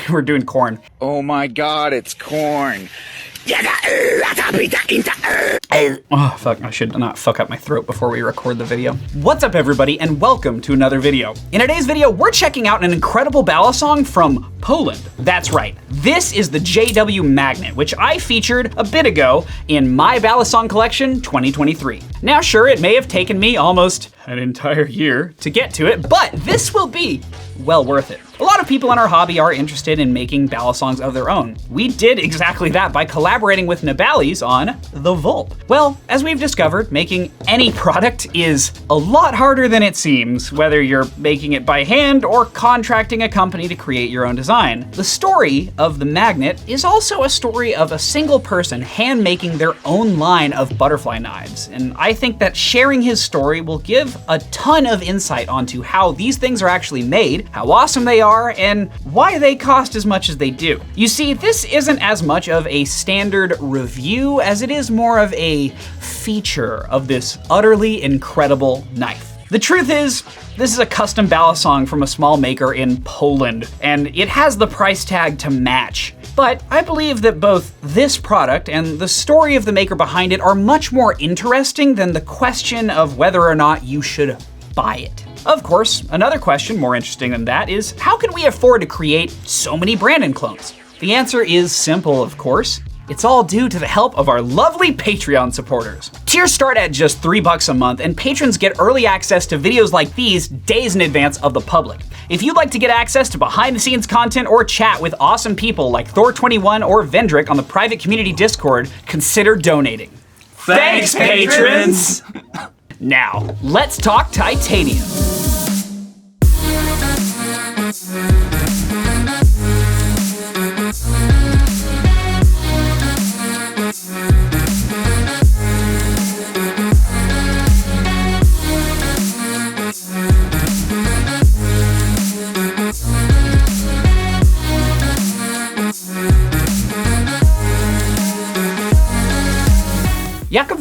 We're doing Korn. Oh my god, it's Korn. Oh, fuck, I should not fuck up my throat before we record the video. What's up, everybody, and welcome to another video. In today's video, we're checking out an incredible Balisong from Poland. That's right, this is the JW Magnet, which I featured a bit ago in my Balisong collection 2023. Now, sure, it may have taken me almost an entire year to get to it, but this will be well worth it. A lot of people in our hobby are interested in making Balisongs of their own. We did exactly that by collaborating with Nabalis on the Vulp. Well, as we've discovered, making any product is a lot harder than it seems, whether you're making it by hand or contracting a company to create your own design. The story of the magnet is also a story of a single person hand making their own line of butterfly knives, and I think that sharing his story will give a ton of insight onto how these things are actually made, how awesome they are, and why they cost as much as they do. You see, this isn't as much of a standard review as it is more of a feature of this utterly incredible knife. The truth is, this is a custom Balisong from a small maker in Poland, and it has the price tag to match. But I believe that both this product and the story of the maker behind it are much more interesting than the question of whether or not you should buy it. Of course, another question more interesting than that is, how can we afford to create so many Brandon clones? The answer is simple, of course. It's all due to the help of our lovely Patreon supporters. Tiers start at just $3 a month, and patrons get early access to videos like these days in advance of the public. If you'd like to get access to behind-the-scenes content or chat with awesome people like Thor21 or Vendrick on the private community Discord, consider donating. Thanks, patrons! Now, let's talk titanium.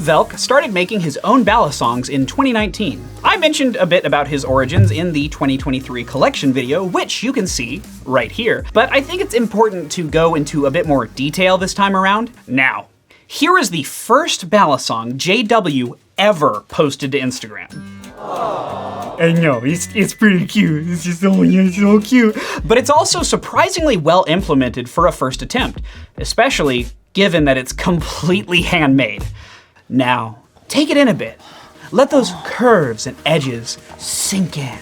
Vulp started making his own Balisongs in 2019. I mentioned a bit about his origins in the 2023 collection video, which you can see right here, but I think it's important to go into a bit more detail this time around. Now, here is the first Balisong JW ever posted to Instagram. I know, it's pretty cute. It's just so cute. But it's also surprisingly well implemented for a first attempt, especially given that it's completely handmade. Now, take it in a bit. Let those curves and edges sink in.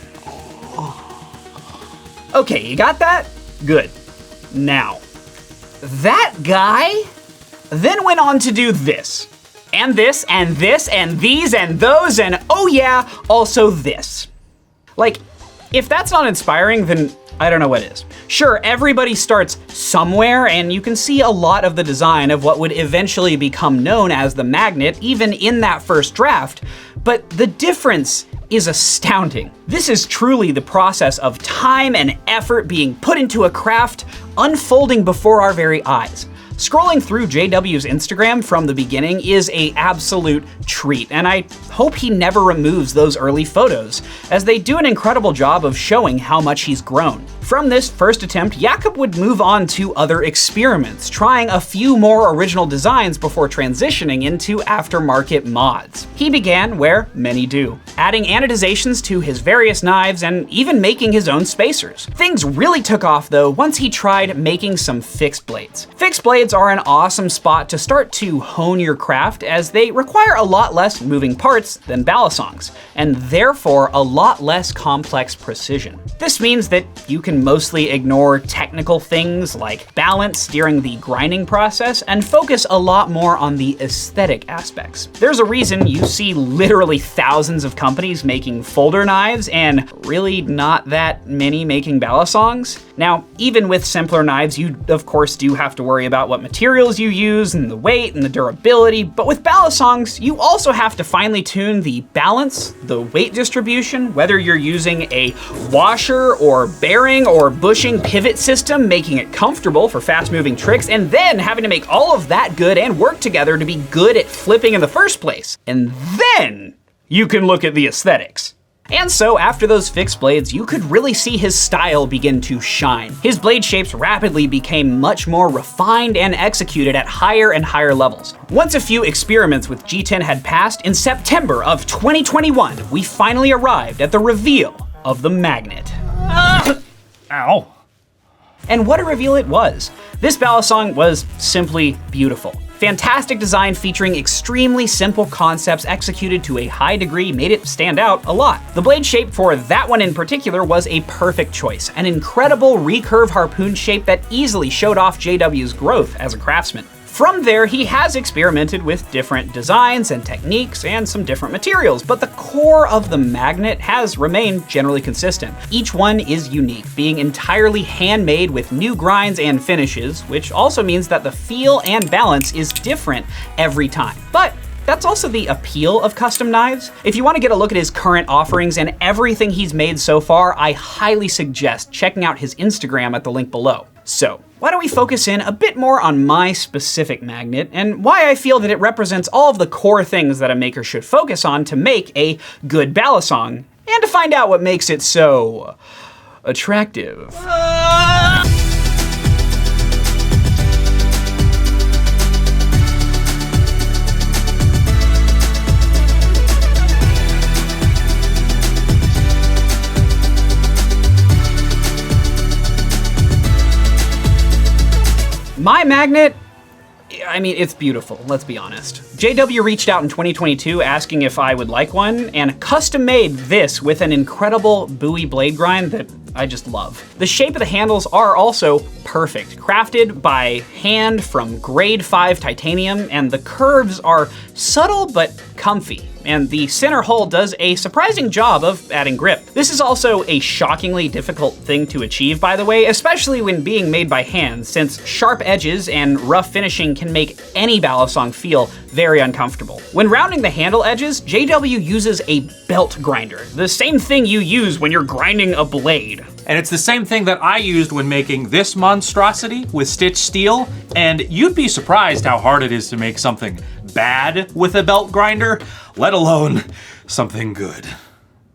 Okay, you got that? Good. Now, that guy then went on to do this, and this, and this, and these, and those, and oh yeah, also this. Like, if that's not inspiring, then I don't know what is. Sure, everybody starts somewhere, and you can see a lot of the design of what would eventually become known as the magnet, even in that first draft, but the difference is astounding. This is truly the process of time and effort being put into a craft, unfolding before our very eyes. Scrolling through JW's Instagram from the beginning is an absolute treat, and I hope he never removes those early photos, as they do an incredible job of showing how much he's grown. From this first attempt, Jakob would move on to other experiments, trying a few more original designs before transitioning into aftermarket mods. He began where many do, adding anodizations to his various knives and even making his own spacers. Things really took off though once he tried making some fixed blades. Fixed blades are an awesome spot to start to hone your craft, as they require a lot less moving parts than Balisongs, and therefore a lot less complex precision. This means that you can mostly ignore technical things like balance during the grinding process and focus a lot more on the aesthetic aspects. There's a reason you see literally thousands of companies making folder knives and really not that many making balisongs. Now, even with simpler knives, you of course do have to worry about what materials you use and the weight and the durability, but with balisongs, you also have to finely tune the balance, the weight distribution, whether you're using a washer or bearing or bushing pivot system, making it comfortable for fast-moving tricks, and then having to make all of that good and work together to be good at flipping in the first place. And then you can look at the aesthetics. And so after those fixed blades, you could really see his style begin to shine. His blade shapes rapidly became much more refined and executed at higher and higher levels. Once a few experiments with G10 had passed, in September of 2021, we finally arrived at the reveal of the magnet. Ow. And what a reveal it was. This balisong was simply beautiful. Fantastic design featuring extremely simple concepts executed to a high degree made it stand out a lot. The blade shape for that one in particular was a perfect choice, an incredible recurve harpoon shape that easily showed off JW's growth as a craftsman. From there, he has experimented with different designs and techniques and some different materials, but the core of the magnet has remained generally consistent. Each one is unique, being entirely handmade with new grinds and finishes, which also means that the feel and balance is different every time. But that's also the appeal of custom knives. If you want to get a look at his current offerings and everything he's made so far, I highly suggest checking out his Instagram at the link below. So, why don't we focus in a bit more on my specific magnet and why I feel that it represents all of the core things that a maker should focus on to make a good balisong, and to find out what makes it so attractive. My magnet, I mean, it's beautiful, let's be honest. JW reached out in 2022 asking if I would like one, and custom made this with an incredible buoy blade grind that I just love. The shape of the handles are also perfect, crafted by hand from grade 5 titanium, and the curves are subtle but comfy. And the center hole does a surprising job of adding grip. This is also a shockingly difficult thing to achieve, by the way, especially when being made by hand, since sharp edges and rough finishing can make any balisong feel very uncomfortable. When rounding the handle edges, JW uses a belt grinder, the same thing you use when you're grinding a blade. And it's the same thing that I used when making this monstrosity with stitched steel, and you'd be surprised how hard it is to make something bad with a belt grinder, let alone something good.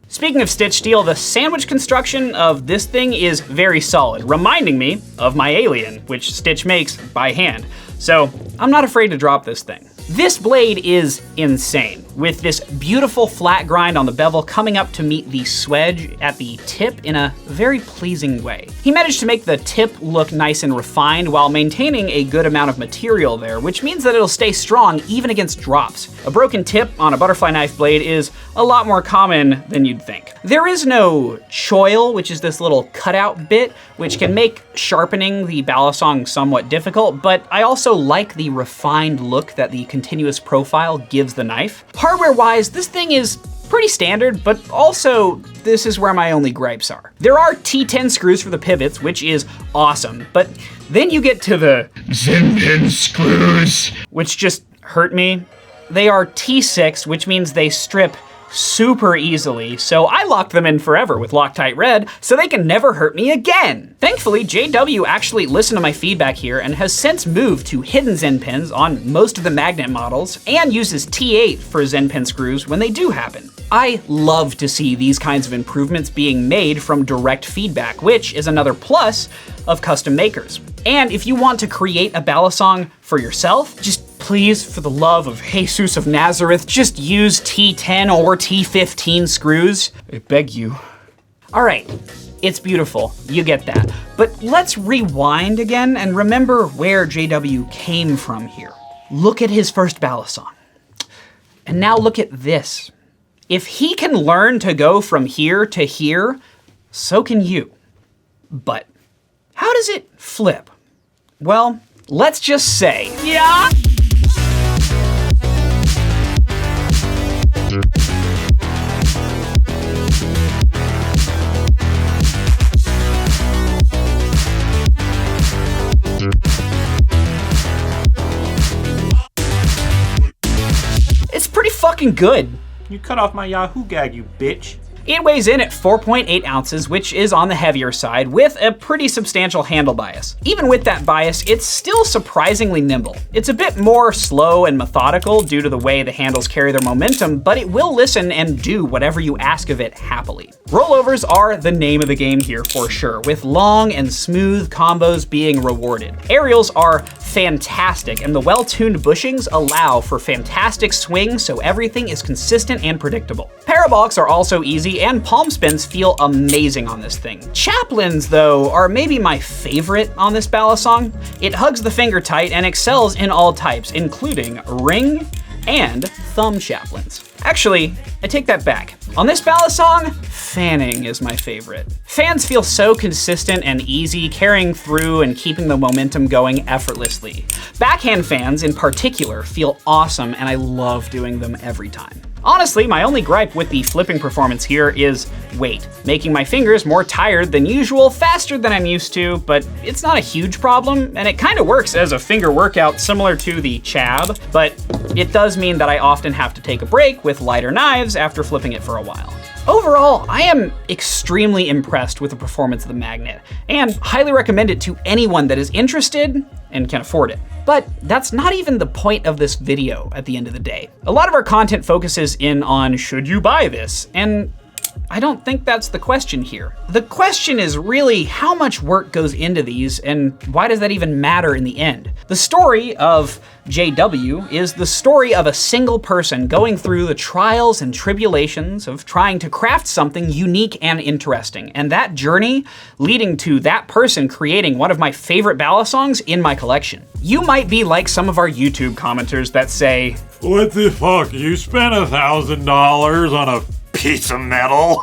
Speaking of stitched steel, the sandwich construction of this thing is very solid, reminding me of my Alien, which Stitch makes by hand. So I'm not afraid to drop this thing. This blade is insane, with this beautiful flat grind on the bevel coming up to meet the swedge at the tip in a very pleasing way. He managed to make the tip look nice and refined while maintaining a good amount of material there, which means that it'll stay strong even against drops. A broken tip on a butterfly knife blade is a lot more common than you'd think. There is no choil, which is this little cutout bit, which can make sharpening the balisong somewhat difficult, but I also like the refined look that the continuous profile gives the knife. Hardware-wise, this thing is pretty standard, but also this is where my only gripes are. There are T10 screws for the pivots, which is awesome, but then you get to the Zen pin screws, which just hurt me. They are T6, which means they strip super easily, so I locked them in forever with Loctite Red so they can never hurt me again. Thankfully, JW actually listened to my feedback here and has since moved to hidden Zen pins on most of the magnet models and uses T8 for Zen pin screws when they do happen. I love to see these kinds of improvements being made from direct feedback, which is another plus of custom makers. And if you want to create a balisong for yourself, just please, for the love of Jesus of Nazareth, just use T10 or T15 screws. I beg you. All right, it's beautiful, you get that. But let's rewind again and remember where JW came from here. Look at his first balisong. And now look at this. If he can learn to go from here to here so can you. But how does it flip? Well, let's just say, yeah. It's pretty fucking good. You cut off my Yahoo gag, you bitch. It weighs in at 4.8 ounces, which is on the heavier side, with a pretty substantial handle bias. Even with that bias, it's still surprisingly nimble. It's a bit more slow and methodical due to the way the handles carry their momentum, but it will listen and do whatever you ask of it happily. Rollovers are the name of the game here for sure, with long and smooth combos being rewarded. Aerials are fantastic, and the well-tuned bushings allow for fantastic swing, so everything is consistent and predictable. Parabolics are also easy, and palm spins feel amazing on this thing. Chaplins, though, are maybe my favorite on this Balisong. It hugs the finger tight and excels in all types, including ring and thumb chaplins. Actually, I take that back. On this Balisong, fanning is my favorite. Fans feel so consistent and easy, carrying through and keeping the momentum going effortlessly. Backhand fans in particular feel awesome, and I love doing them every time. Honestly, my only gripe with the flipping performance here is weight, making my fingers more tired than usual, faster than I'm used to, but it's not a huge problem, and it kind of works as a finger workout similar to the Chab, but it does mean that I often have to take a break with lighter knives after flipping it for a while. Overall, I am extremely impressed with the performance of the magnet, and highly recommend it to anyone that is interested and can afford it. But that's not even the point of this video at the end of the day. A lot of our content focuses in on, should you buy this? And I don't think that's the question here. The question is really how much work goes into these and why does that even matter in the end? The story of JW is the story of a single person going through the trials and tribulations of trying to craft something unique and interesting, and that journey leading to that person creating one of my favorite Balisongs in my collection. You might be like some of our YouTube commenters that say, "What the fuck? You spent $1,000 on a piece of metal?"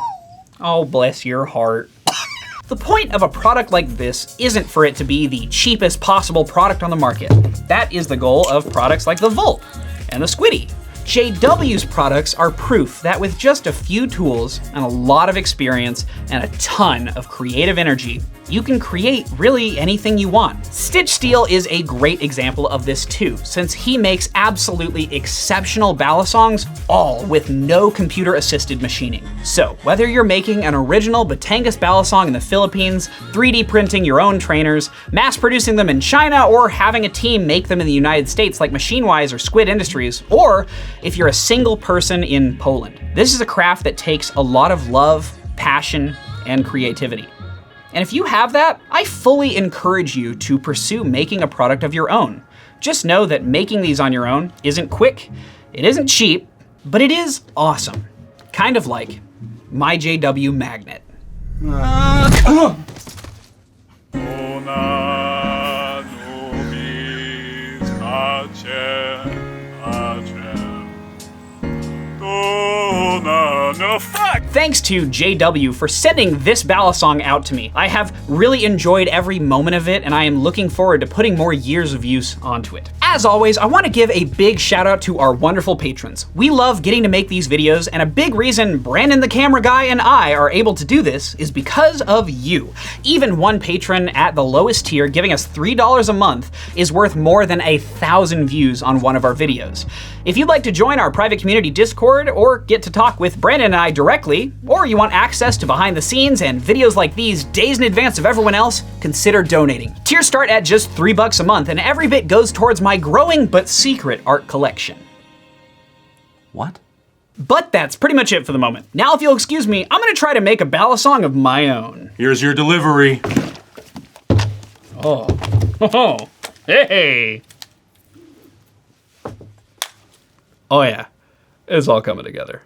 Oh, bless your heart. The point of a product like this isn't for it to be the cheapest possible product on the market. That is the goal of products like the Vulp and the Squiddy. JW's products are proof that with just a few tools and a lot of experience and a ton of creative energy, you can create really anything you want. Stitch Steel is a great example of this too, since he makes absolutely exceptional Balisongs, all with no computer-assisted machining. So, whether you're making an original Batangas Balisong in the Philippines, 3D printing your own trainers, mass producing them in China, or having a team make them in the United States like MachineWise or Squid Industries, or if you're a single person in Poland, this is a craft that takes a lot of love, passion, and creativity. And if you have that, I fully encourage you to pursue making a product of your own. Just know that making these on your own isn't quick, it isn't cheap, but it is awesome. Kind of like my JW magnet. No, fuck! Thanks to JW for sending this Balisong out to me. I have really enjoyed every moment of it, and I am looking forward to putting more years of use onto it. As always, I want to give a big shout out to our wonderful patrons. We love getting to make these videos, and a big reason Brandon the camera guy and I are able to do this is because of you. Even one patron at the lowest tier giving us $3 a month is worth more than 1,000 views on one of our videos. If you'd like to join our private community Discord or get to talk with Brandon and I directly, or you want access to behind the scenes and videos like these days in advance of everyone else, consider donating. Tiers start at just $3 a month, and every bit goes towards my growing but secret art collection. What? But that's pretty much it for the moment. Now if you'll excuse me, I'm gonna try to make a Balisong of my own. Here's your delivery. Oh, hey. Oh yeah, it's all coming together.